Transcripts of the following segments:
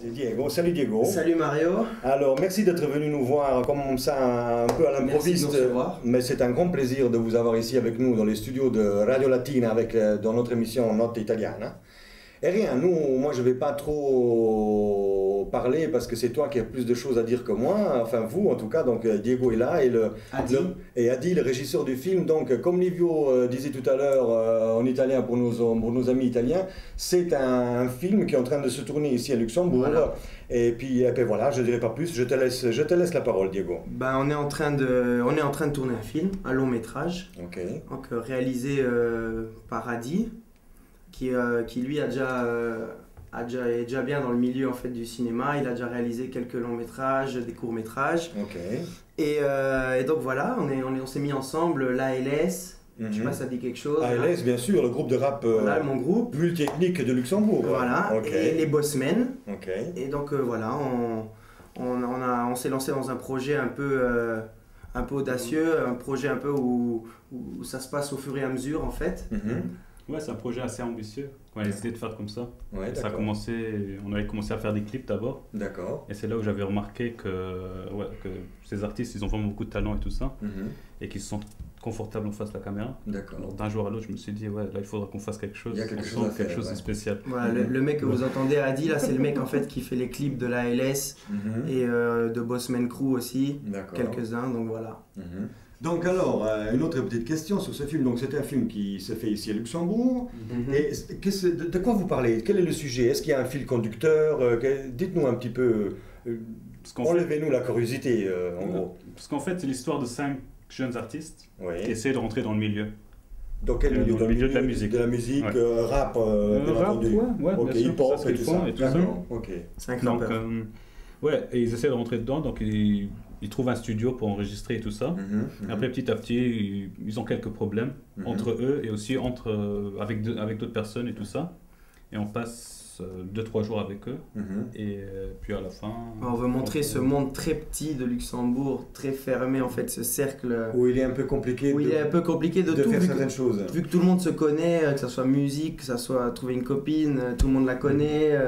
C'est Diego. Salut Diego. Salut Mario. Alors, merci d'être venu nous voir comme ça, un peu à l'improviste. Mais c'est un grand plaisir de vous avoir ici avec nous dans les studios de Radio Latina dans notre émission Notte Italiana. Et rien, moi je ne vais pas trop parler parce que c'est toi qui as plus de choses à dire que moi, enfin vous en tout cas, donc Diego est là et Adi, le régisseur du film. Donc comme Livio disait tout à l'heure en italien pour nos amis italiens, c'est un film qui est en train de se tourner ici à Luxembourg. Voilà. Et puis voilà, je ne dirai pas plus, je te laisse la parole Diego. Ben, on est en train de tourner un film, un long métrage, donc, réalisé par Adi. Qui lui est déjà bien dans le milieu en fait du cinéma. Il a déjà réalisé quelques longs métrages, des courts métrages. Et donc voilà, on s'est mis ensemble, l'ALS. Je sais pas si ça dit quelque chose. ALS, bien sûr, le groupe de rap voilà, mon groupe. Multiethnique de Luxembourg. Voilà, et les Bossmen. Et donc voilà, on s'est lancé dans un projet un peu audacieux, un projet un peu où ça se passe au fur et à mesure en fait. Ouais, c'est un projet assez ambitieux. On a décidé de faire comme ça. Ouais, on avait commencé à faire des clips d'abord. D'accord. Et c'est là où j'avais remarqué que ces artistes, ils ont vraiment beaucoup de talent et tout ça. Et qu'ils se sentent confortables en face de la caméra. D'accord. Donc d'un jour à l'autre, je me suis dit, ouais, là, il faudra qu'on fasse quelque chose. Il y a quelque chose de spécial. Voilà, le mec que vous entendez, Adi, là, c'est le mec en fait qui fait les clips de l'ALS et de Bossman Crew aussi. Quelques-uns, donc voilà. Donc alors, une autre petite question sur ce film. Donc c'est un film qui se fait ici à Luxembourg. Et de quoi vous parlez? Quel est le sujet? Est-ce qu'il y a un fil conducteur? Dites-nous un petit peu. Enlevez-nous la curiosité, en gros. Parce qu'en fait, c'est l'histoire de 5 jeunes artistes qui essaient de rentrer dans le milieu. Dans quel milieu? Dans le milieu de la musique. De la musique, rap, bien entendu. Hip-hop et tout ça. Donc, et ils essaient de rentrer dedans, donc ils trouvent un studio pour enregistrer et tout ça. Après, petit à petit, ils ont quelques problèmes entre eux et aussi avec d'autres personnes et tout ça. Et on passe 2-3 jours avec eux. Et puis à la fin... On veut montrer ce monde très petit de Luxembourg, très fermé en fait, ce cercle... Où il est un peu compliqué de tout, faire certaines choses. Vu que tout le monde se connaît, que ce soit musique, que ce soit trouver une copine, tout le monde la connaît.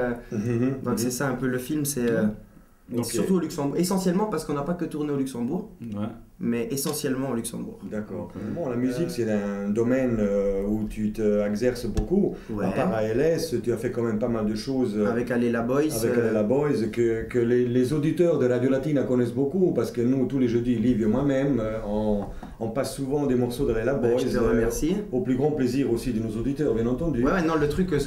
Donc c'est ça un peu le film, c'est... Surtout au Luxembourg, essentiellement parce qu'on n'a pas que tourné au Luxembourg, mais essentiellement au Luxembourg. D'accord. Bon, la musique c'est un domaine où tu t'exerces beaucoup. À part ALS, tu as fait quand même pas mal de choses. Avec Alela Boys. Avec Alela Boys, que les auditeurs de Radio Latina connaissent beaucoup, parce que nous, tous les jeudis, Liv et moi-même, on passe souvent des morceaux d'Alela Boys. Je te remercie. Au plus grand plaisir aussi de nos auditeurs, bien entendu. Ouais, non, le truc, on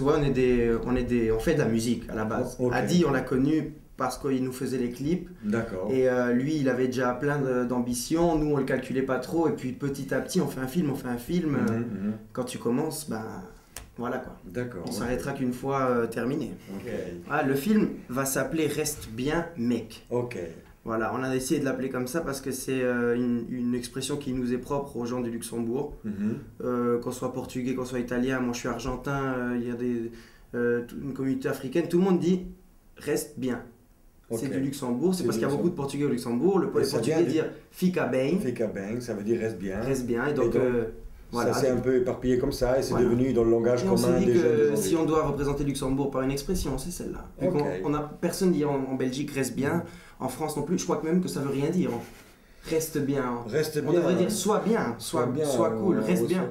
fait de la musique à la base. Adi, on l'a connu parce qu'il nous faisait les clips. D'accord. Et lui, il avait déjà plein d'ambitions. Nous, on le calculait pas trop. Et puis petit à petit, on fait un film. Quand tu commences, voilà quoi. D'accord. On s'arrêtera qu'une fois terminé. Le film va s'appeler Reste bien, mec. Voilà, on a essayé de l'appeler comme ça parce que c'est une expression qui nous est propre aux gens du Luxembourg. Qu'on soit portugais, qu'on soit italien. Moi, je suis argentin. Il y a une communauté africaine. Tout le monde dit reste bien. C'est du Luxembourg, c'est parce qu'il y a beaucoup de Portugais au Luxembourg. Le Portugais dire fica bem. Fica bem, ça veut dire reste bien. Reste bien, et donc voilà. Ça s'est un peu éparpillé comme ça et c'est devenu dans le langage commun des jeunes. On s'est dit que si on doit doit représenter Luxembourg par une expression, c'est celle-là. Personne dit en Belgique reste bien, en France non plus. Je crois que même que ça veut rien dire. Reste bien. Reste bien. On devrait dire sois bien, sois cool, reste bien.